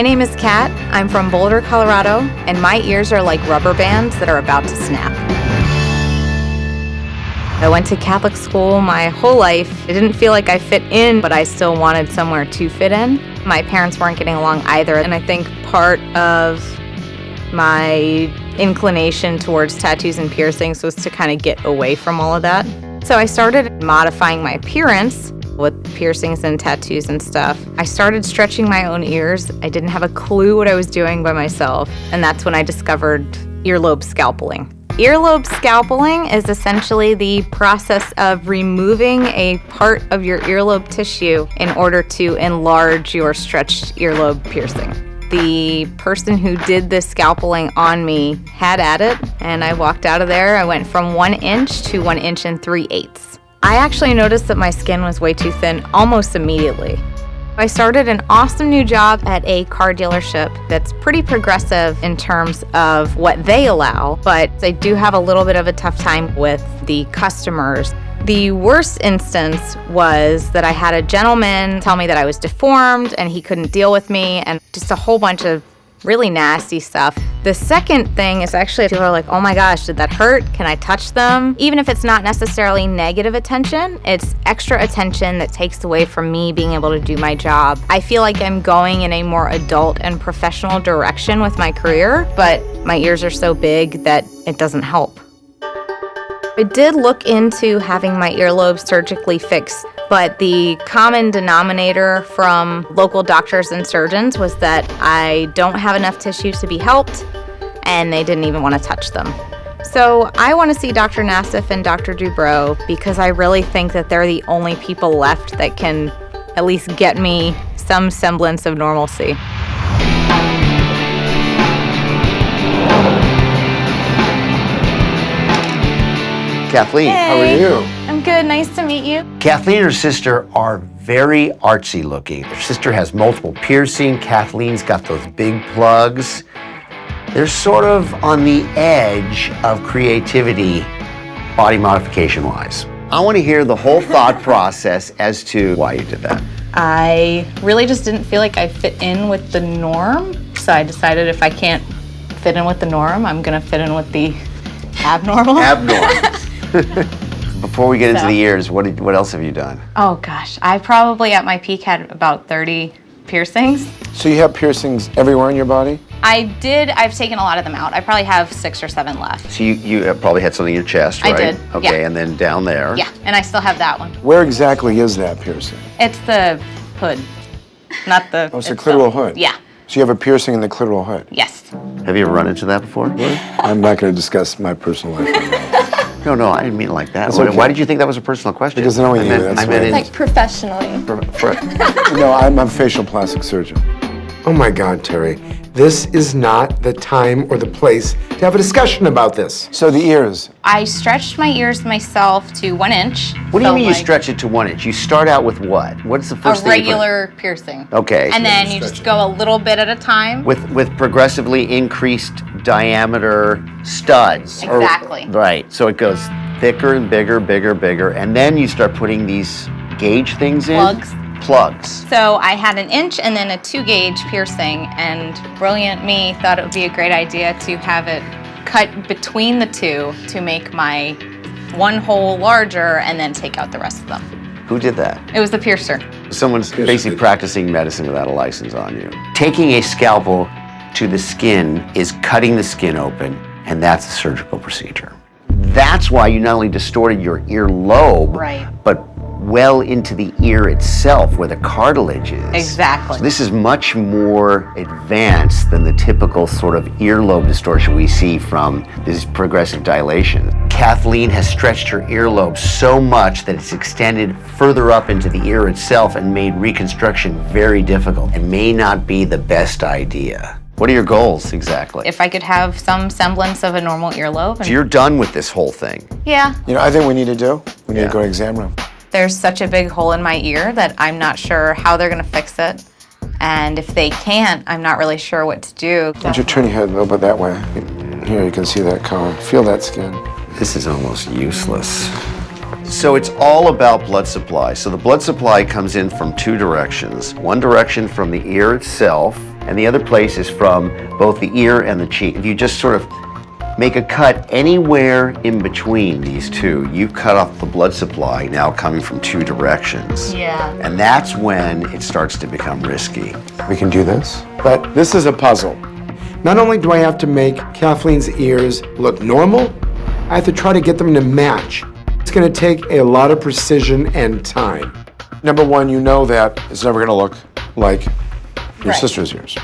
My name is Kat. I'm from Boulder, Colorado, and my ears are like rubber bands that are about to snap. I went to Catholic school my whole life. It didn't feel like I fit in, but I still wanted somewhere to fit in. My parents weren't getting along either, and I think part of my inclination towards tattoos and piercings was to kind of get away from all of that. So I started modifying my appearance with piercings and tattoos and stuff. I started stretching my own ears. I didn't have a clue what I was doing by myself, and that's when I discovered earlobe scalpeling. Earlobe scalpeling is essentially the process of removing a part of your earlobe tissue in order to enlarge your stretched earlobe piercing. The person who did this scalpeling on me had at it, and I walked out of there. I went from 1 inch to 1 inch and 3/8. I actually noticed that my skin was way too thin almost immediately. I started an awesome new job at a car dealership that's pretty progressive in terms of what they allow, but I do have a little bit of a tough time with the customers. The worst instance was that I had a gentleman tell me that I was deformed and he couldn't deal with me, and just a whole bunch of really nasty stuff. The second thing is actually people are like, oh my gosh, did that hurt? Can I touch them? Even if it's not necessarily negative attention, it's extra attention that takes away from me being able to do my job. I feel like I'm going in a more adult and professional direction with my career, but my ears are so big that it doesn't help. I did look into having my earlobes surgically fixed, but the common denominator from local doctors and surgeons was that I don't have enough tissue to be helped, and they didn't even want to touch them. So I want to see Dr. Nassif and Dr. Dubrow because I really think that they're the only people left that can at least get me some semblance of normalcy. Kathleen, Hey. how are you? I'm good. Nice to meet you. Kathleen and her sister are very artsy looking. Her sister has multiple piercing. Kathleen's got those big plugs. They're sort of on the edge of creativity, body modification wise. I want to hear the whole thought process as to why you did that. I really just didn't feel like I fit in with the norm, so I decided if I can't fit in with the norm, I'm gonna fit in with the abnormal. Abnormal. Before we get into the ears, what else have you done? Oh gosh, I probably at my peak had about 30 piercings. So you have piercings everywhere in your body? I've taken a lot of them out. I probably have 6 or 7 left. So you probably had something in your chest, right? I did, Okay, yeah. And then down there. Yeah, and I still have that one. Where exactly is that piercing? It's the hood, not the... Oh, it's the itself. clitoral hood? Yeah, So you have a piercing in the clitoral hood? yes. Have you ever run into that before? I'm not going to discuss my personal life right now. No, I didn't mean it like that. That's okay. Why did you think that was a personal question? Because knowing you, that's why. Like professionally. No, I'm a facial plastic surgeon. Oh my God, Terry. This is not the time or the place to have a discussion about this. So the ears. I stretched my ears myself to 1 inch. What do you So, mean you like, stretch it to 1 inch? You start out with what? What's the first a thing you put? regular piercing. Okay. And then you just go a little bit at a time. With progressively increased diameter studs. Exactly. Right. So it goes thicker and bigger, and then you start putting these gauge things in. Plugs. So I had an inch and then a 2-gauge piercing, and brilliant me thought it would be a great idea to have it cut between the two to make my one hole larger and then take out the rest of them. Who did that? It was the piercer. Someone's basically practicing medicine without a license on you. Taking a scalpel to the skin is cutting the skin open, and that's a surgical procedure. That's why you not only distorted your earlobe, Right. but well into the ear itself where the cartilage is. Exactly. So this is much more advanced than the typical sort of earlobe distortion we see from this progressive dilation. Kathleen has stretched her earlobe so much that it's extended further up into the ear itself and made reconstruction very difficult and may not be the best idea. What are your goals exactly? If I could have some semblance of a normal earlobe. So you're done with this whole thing? Yeah. You know, I think we need to do? We need to go to exam room. There's such a big hole in my ear that I'm not sure how they're gonna fix it. And if they can't, I'm not really sure what to do. Why don't you turn your head a little bit that way? Here, you can see that color. Feel that skin. This is almost useless. So it's all about blood supply. So the blood supply comes in from 2 directions. One direction from the ear itself, and the other place is from both the ear and the cheek. If you just sort of make a cut anywhere in between these two, you've cut off the blood supply now coming from two directions. Yeah. And that's when it starts to become risky. We can do this, but this is a puzzle. Not only do I have to make Kathleen's ears look normal, I have to try to get them to match. It's going to take a lot of precision and time. Number one, you know that it's never going to look like your sister's ears.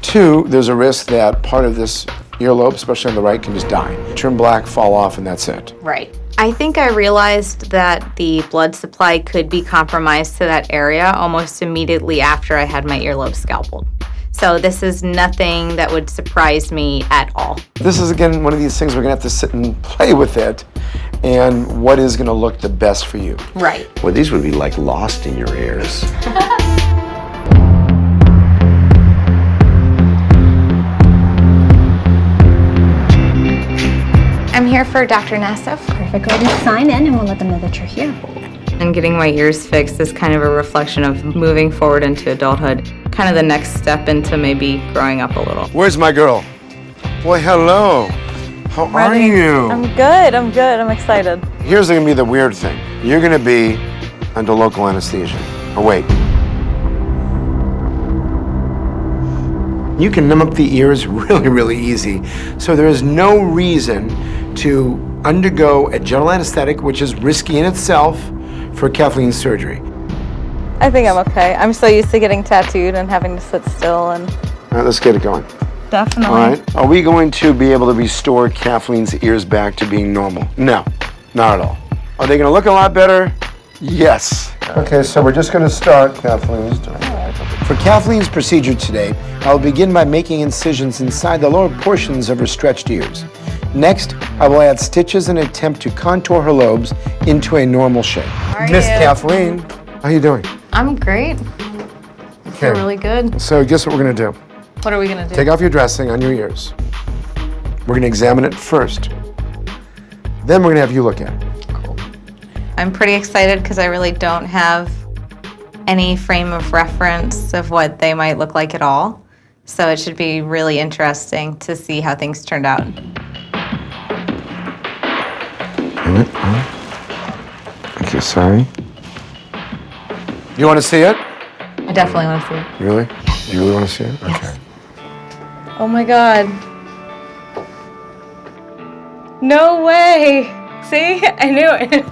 Two, there's a risk that part of this earlobe, especially on the right, can just die. Turn black, fall off, and that's it. Right. I think I realized that the blood supply could be compromised to that area almost immediately after I had my earlobe scalpeled. So this is nothing that would surprise me at all. This is, again, one of these things we're going to have to sit and play with it, and what is going to look the best for you. Right. Well, these would be like lost in your ears. I'm here for Dr. Nassif. Perfect. Go ahead and sign in and we'll let them know that you're here. And getting my ears fixed is kind of a reflection of moving forward into adulthood. Kind of the next step into maybe growing up a little. Where's my girl? Boy, hello. How are you? I'm good. I'm excited. Here's going to be the weird thing. You're going to be under local anesthesia. Oh, wait. You can numb up the ears really, really easy. So there is no reason to undergo a general anesthetic, which is risky in itself, for Kathleen's surgery. I think I'm okay. I'm so used to getting tattooed and having to sit still and... All right, let's get it going. Definitely. All right. Are we going to be able to restore Kathleen's ears back to being normal? No, not at all. Are they going to look a lot better? Yes. Okay, so we're just going to start Kathleen's. For Kathleen's procedure today, I will begin by making incisions inside the lower portions of her stretched ears. Next, I will add stitches in an attempt to contour her lobes into a normal shape. Miss Kathleen, how you doing? I'm great. I feel really good. So guess what we're going to do? What are we going to do? Take off your dressing on your ears. We're going to examine it first. Then we're going to have you look at it. Cool. I'm pretty excited because I really don't have any frame of reference of what they might look like at all. So it should be really interesting to see how things turned out. Okay, sorry. You want to see it? I definitely want to see it. Really? You really want to see it? Yes. Okay. Oh my God. No way. See? I knew it.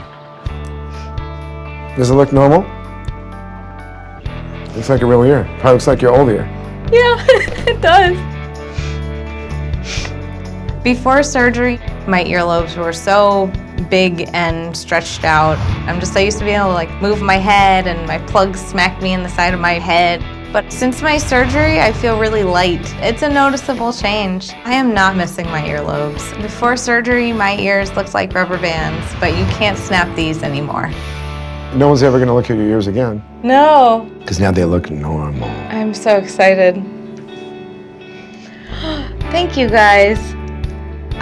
Does it look normal? Looks like a real ear. Probably looks like your old ear. Yeah, it does. Before surgery, my earlobes were so big and stretched out. I used to be able to like move my head and my plugs smacked me in the side of my head. But since my surgery, I feel really light. It's a noticeable change. I am not missing my earlobes. Before surgery, my ears looked like rubber bands, but you can't snap these anymore. No one's ever going to look at your ears again. No. Because now they look normal. I'm so excited. Thank you guys.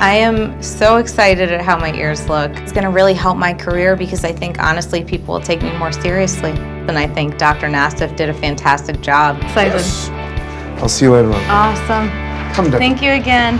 I am so excited at how my ears look. It's gonna really help my career because I think honestly people will take me more seriously. And I think Dr. Nassif did a fantastic job. Excited. Yes. I'll see you later on. Awesome. Come down. Thank you again.